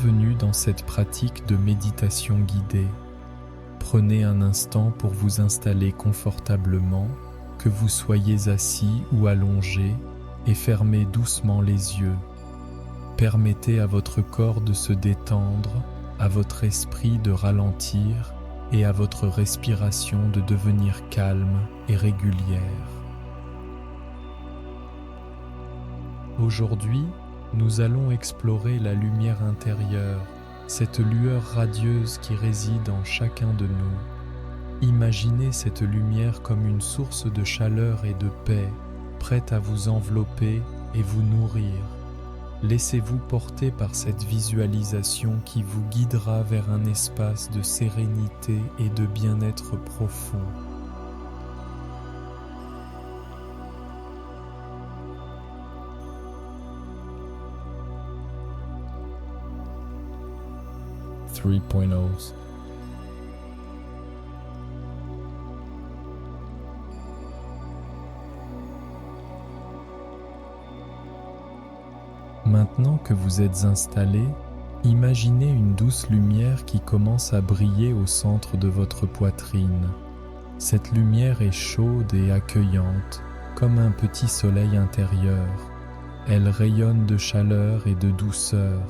bienvenue dans cette pratique de méditation guidée. Prenez un instant pour vous installer confortablement, que vous soyez assis ou allongé, et fermez doucement les yeux. Permettez à votre corps de se détendre, à votre esprit de ralentir et à votre respiration de devenir calme et régulière. Aujourd'hui, nous allons explorer la lumière intérieure, cette lueur radieuse qui réside en chacun de nous. Imaginez cette lumière comme une source de chaleur et de paix, prête à vous envelopper et vous nourrir. Laissez-vous porter par cette visualisation qui vous guidera vers un espace de sérénité et de bien-être profond. Maintenant que vous êtes installé, imaginez une douce lumière qui commence à briller au centre de votre poitrine. Cette lumière est chaude et accueillante, comme un petit soleil intérieur. Elle rayonne de chaleur et de douceur.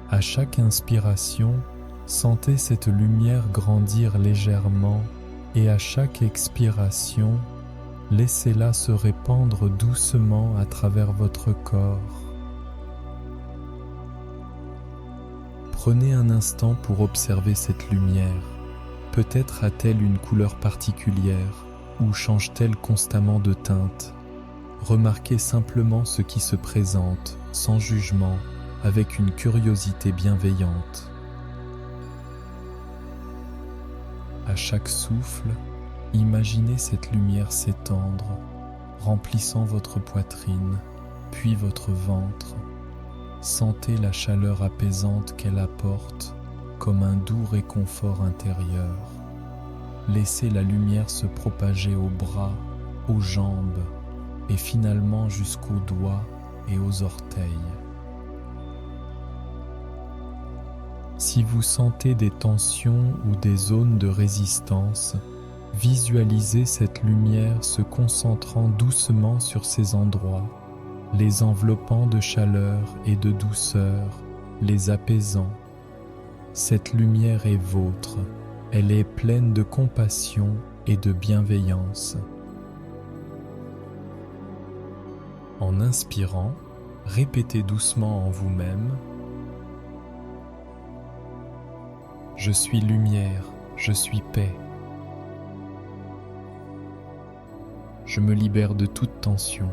À chaque inspiration, sentez cette lumière grandir légèrement et à chaque expiration, laissez-la se répandre doucement à travers votre corps. Prenez un instant pour observer cette lumière. Peut-être a-t-elle une couleur particulière ou change-t-elle constamment de teinte. Remarquez simplement ce qui se présente, sans jugement, avec une curiosité bienveillante. À chaque souffle, imaginez cette lumière s'étendre, remplissant votre poitrine, puis votre ventre. Sentez la chaleur apaisante qu'elle apporte, comme un doux réconfort intérieur. Laissez la lumière se propager aux bras, aux jambes, et finalement jusqu'aux doigts et aux orteils. Si vous sentez des tensions ou des zones de résistance, visualisez cette lumière se concentrant doucement sur ces endroits, les enveloppant de chaleur et de douceur, les apaisant. Cette lumière est vôtre, elle est pleine de compassion et de bienveillance. En inspirant, répétez doucement en vous-même: Je suis lumière, je suis paix. Je me libère de toute tension.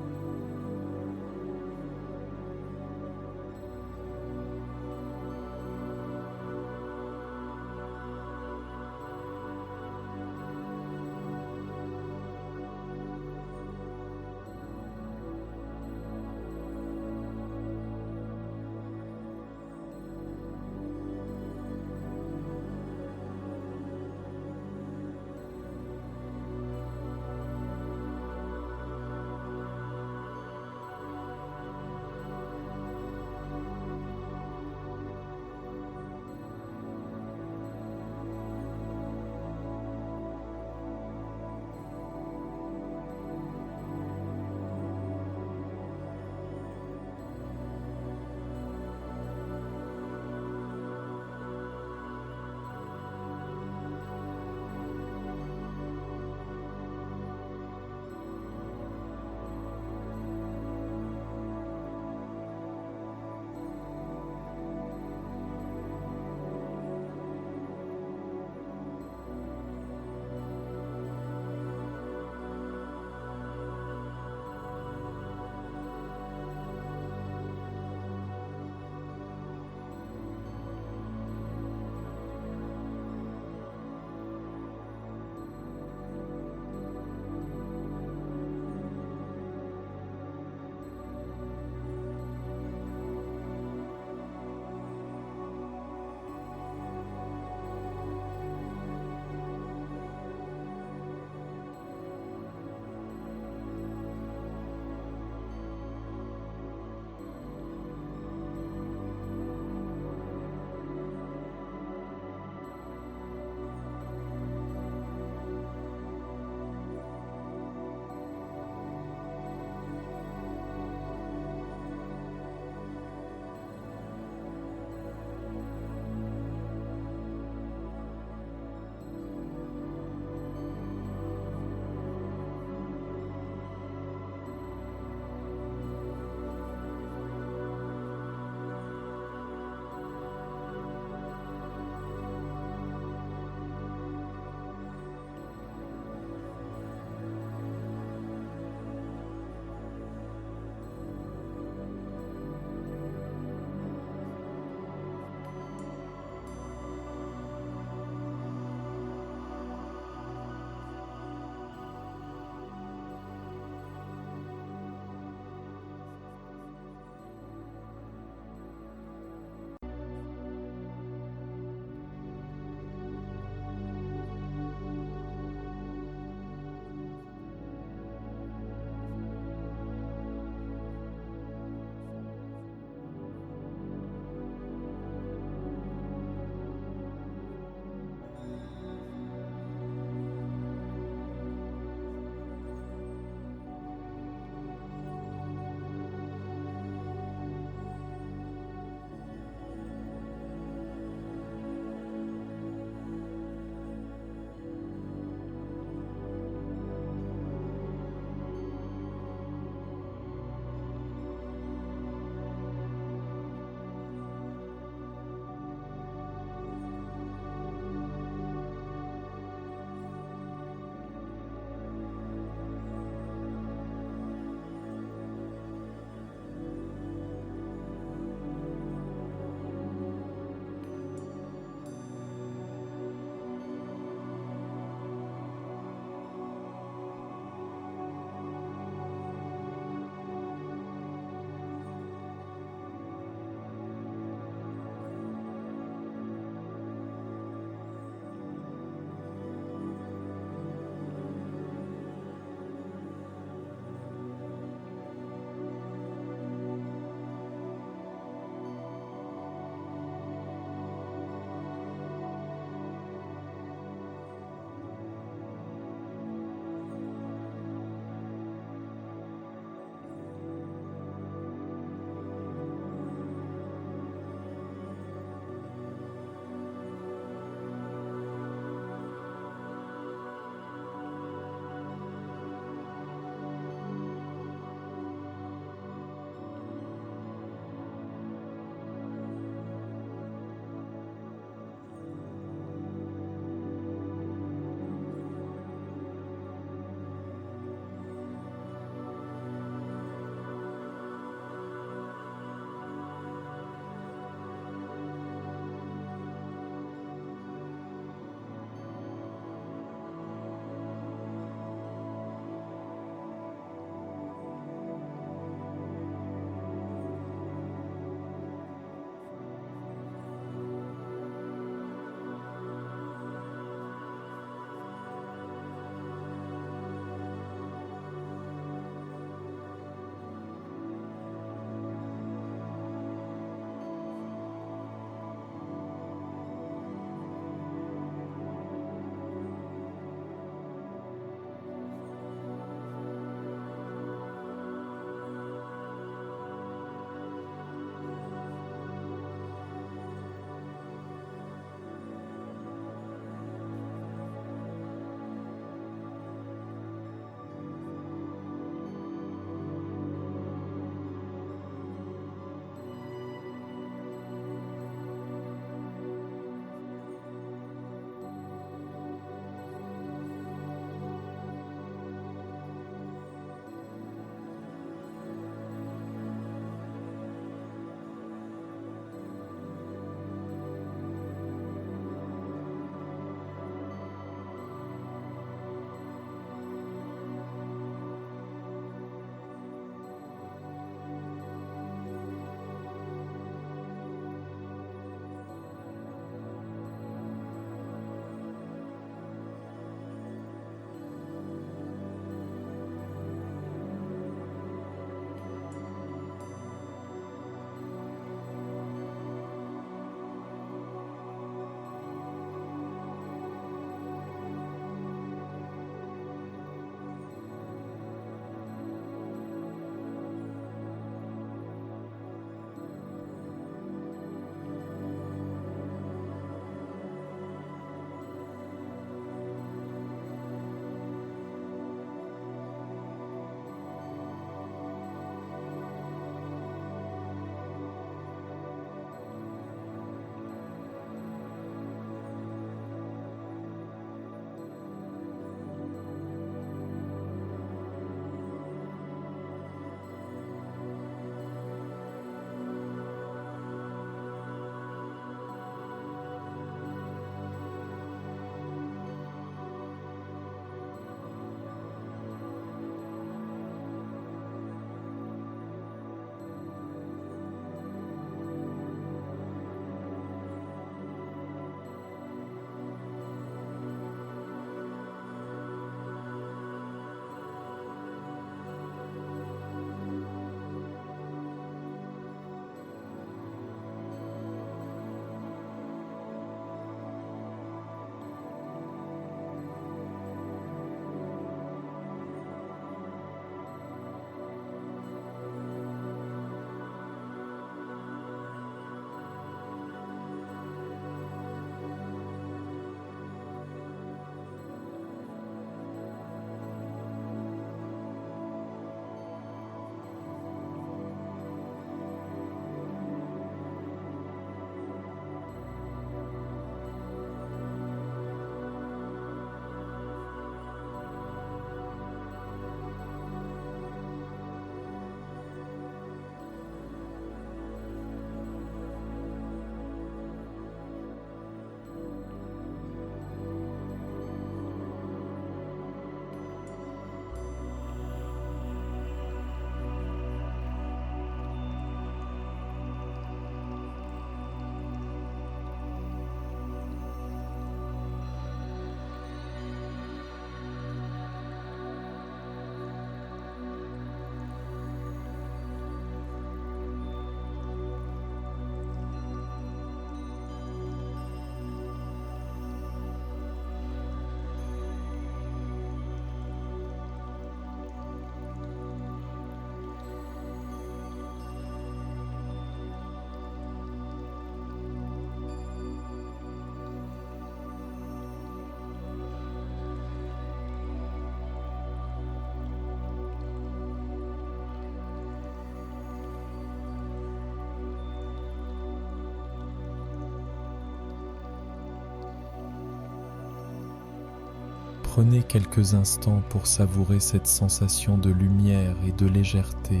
Prenez quelques instants pour savourer cette sensation de lumière et de légèreté,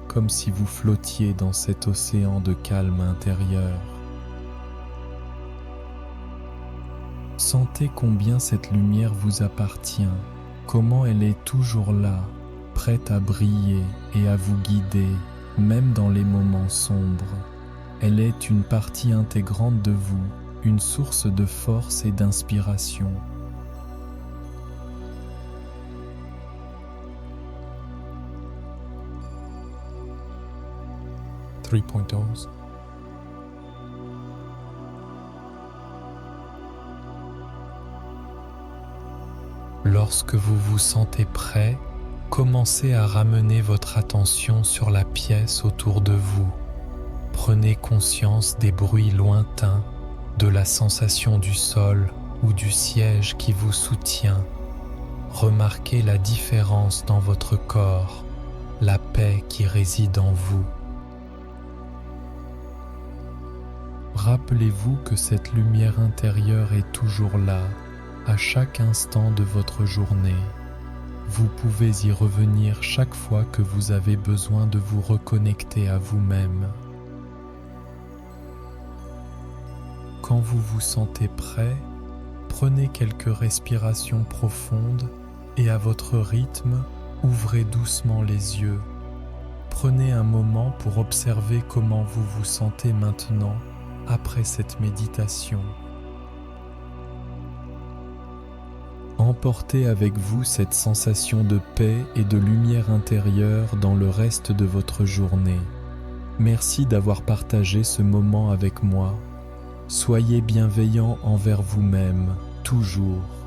comme si vous flottiez dans cet océan de calme intérieur. Sentez combien cette lumière vous appartient, comment elle est toujours là, prête à briller et à vous guider, même dans les moments sombres. Elle est une partie intégrante de vous, une source de force et d'inspiration. Lorsque vous vous sentez prêt, commencez à ramener votre attention sur la pièce autour de vous. Prenez conscience des bruits lointains, de la sensation du sol ou du siège qui vous soutient. Remarquez la différence dans votre corps, la paix qui réside en vous. Rappelez-vous que cette lumière intérieure est toujours là, à chaque instant de votre journée. Vous pouvez y revenir chaque fois que vous avez besoin de vous reconnecter à vous-même. Quand vous vous sentez prêt, prenez quelques respirations profondes et à votre rythme, ouvrez doucement les yeux. Prenez un moment pour observer comment vous vous sentez maintenant après cette méditation. Emportez avec vous cette sensation de paix et de lumière intérieure dans le reste de votre journée. Merci d'avoir partagé ce moment avec moi. Soyez bienveillant envers vous-même, toujours.